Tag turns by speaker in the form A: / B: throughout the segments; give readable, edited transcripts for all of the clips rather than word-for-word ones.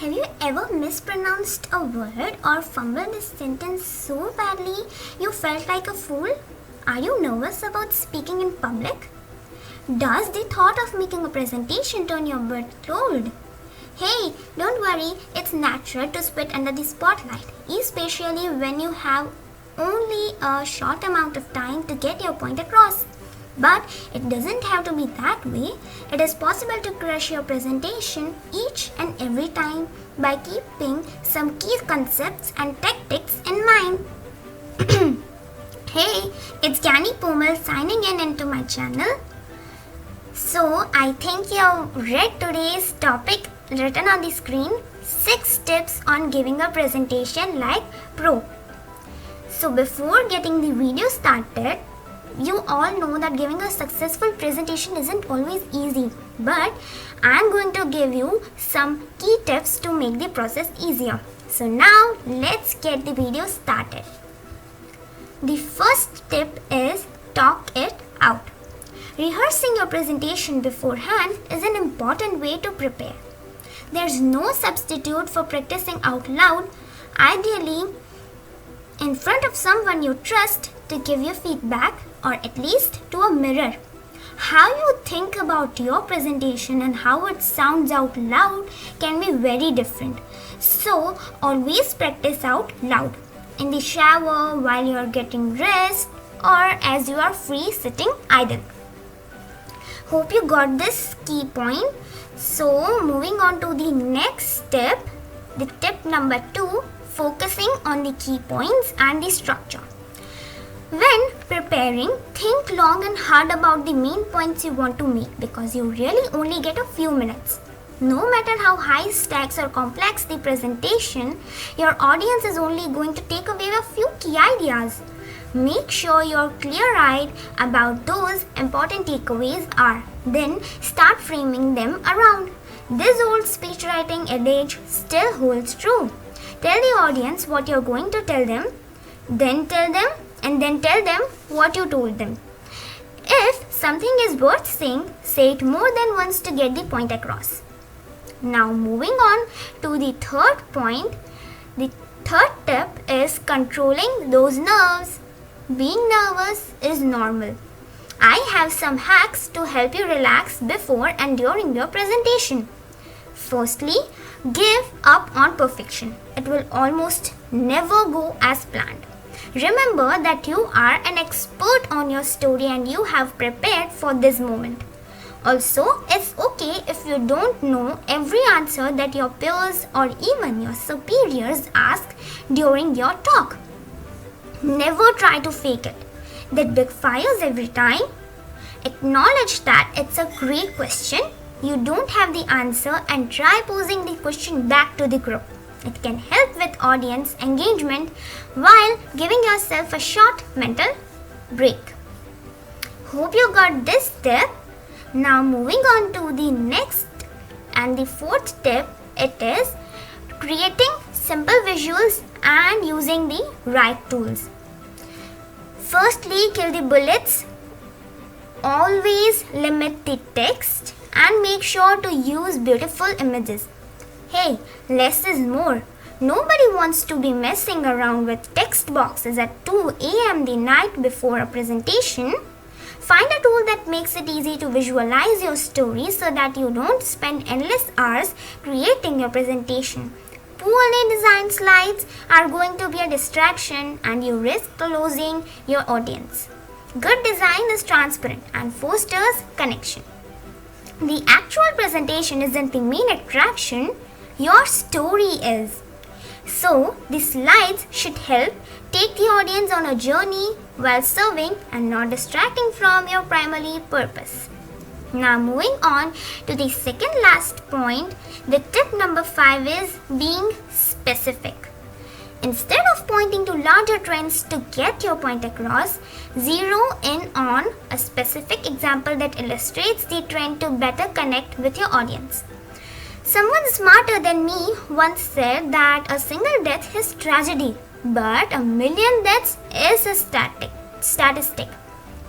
A: Have you ever mispronounced a word or fumbled a sentence so badly you felt like a fool? Are you nervous about speaking in public? Does the thought of making a presentation turn your blood cold? Hey, don't worry, it's natural to spit under the spotlight, especially when you have only a short amount of time to get your point across. But it doesn't have to be that way. It is possible to crush your presentation each and every time by keeping some key concepts and tactics in mind. Hey, it's Gyani Pomal signing in into my channel. So I think you've read today's topic written on the screen, 6 tips on giving a presentation like pro. So before getting the video started, you all know that giving a successful presentation isn't always easy, but I'm going to give you some key tips to make the process easier. So now let's get the video started. The first tip is talk it out. Rehearsing your presentation beforehand is an important way to prepare. There's no substitute for practicing out loud, ideally in front of someone you trust to give you feedback, or at least to a mirror. How you think about your presentation and how it sounds out loud can be very different. So always practice out loud, in the shower, while you are getting rest, or as you are free sitting idle. Hope you got this key point. So moving on to the next step, the tip number 2, focusing on the key points and the structure. When preparing, think long and hard about the main points you want to make, because you really only get a few minutes. No matter how high stakes or complex the presentation, your audience is only going to take away a few key ideas. Make sure you're clear-eyed about those important takeaways are. Then start framing them around. This old speechwriting adage still holds true. Tell the audience what you're going to tell them, then tell them, and then tell them what you told them. If something is worth saying, say it more than once to get the point across. Now moving on to the third point, the third tip is controlling those nerves. Being nervous is normal. I have some hacks to help you relax before and during your presentation. Firstly, give up on perfection. It will almost never go as planned. Remember that you are an expert on your story and you have prepared for this moment. Also, it's okay if you don't know every answer that your peers or even your superiors ask during your talk. Never try to fake it. That backfires every time. Acknowledge that it's a great question. You don't have the answer and try posing the question back to the group. It can help with audience engagement while giving yourself a short mental break. Hope you got this tip. Now moving on to the next and the fourth tip, it is creating simple visuals and using the right tools. Firstly, kill the bullets. Always limit the text and make sure to use beautiful images. Hey, less is more. Nobody wants to be messing around with text boxes at 2 a.m. the night before a presentation. Find a tool that makes it easy to visualize your story so that you don't spend endless hours creating your presentation. Poorly designed slides are going to be a distraction and you risk losing your audience. Good design is transparent and fosters connection. The actual presentation isn't the main attraction, your story is. So, the slides should help take the audience on a journey while serving and not distracting from your primary purpose. Now moving on to the second last point, the tip number 5 is being specific. Instead of pointing to larger trends to get your point across, zero in on a specific example that illustrates the trend to better connect with your audience. Someone smarter than me once said that a single death is tragedy, but a million deaths is a statistic.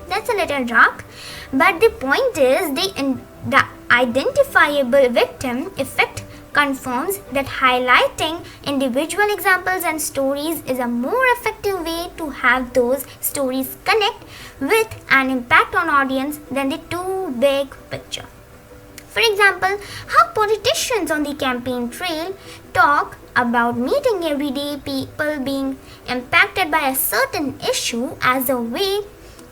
A: That's a little dark, but the point is the identifiable victim effect confirms that highlighting individual examples and stories is a more effective way to have those stories connect with an impact on audience than the too big picture. For example, how politicians on the campaign trail talk about meeting everyday people being impacted by a certain issue as a way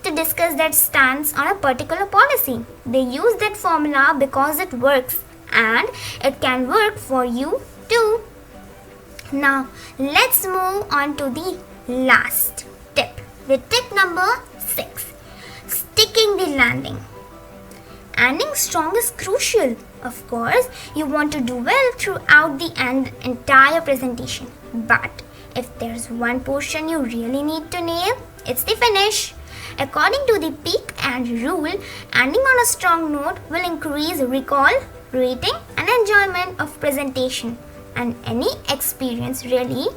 A: to discuss their stance on a particular policy. They use that formula because it works, and it can work for you too. Now, let's move on to the last tip. The tip number 6, sticking the landing. Ending strong is crucial. Of course, you want to do well throughout the entire presentation. But if there's one portion you really need to nail, it's the finish. According to the peak and rule, ending on a strong note will increase recall, rating, and enjoyment of presentation and any experience really.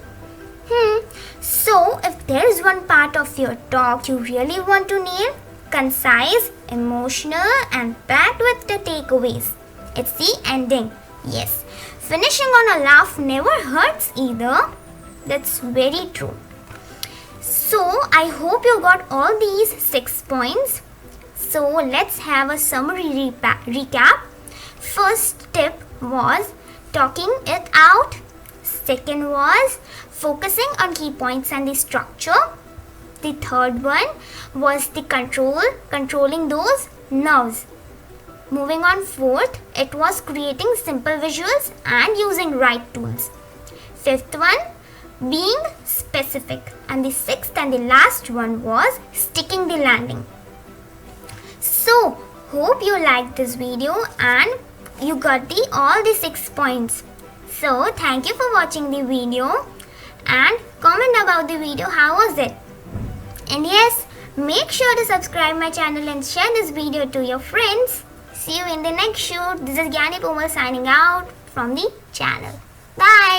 A: So if there is one part of your talk you really want to nail, concise, emotional, and packed with the takeaways, it's the ending. Yes, finishing on a laugh never hurts either. That's very true. So I hope you got all these 6 points. So let's have a summary recap. First tip was talking it out. Second was focusing on key points and the structure. The third one was the controlling those nerves. Moving on, fourth, it was creating simple visuals and using right tools. Fifth one, being specific. And the sixth and the last one was sticking the landing. So, hope you liked this video and you got all the 6 points. So, thank you for watching the video and comment about the video, how was it? And yes, make sure to subscribe my channel and share this video to your friends. See you in the next shoot. This is Gyani Pomal signing out from the channel. Bye.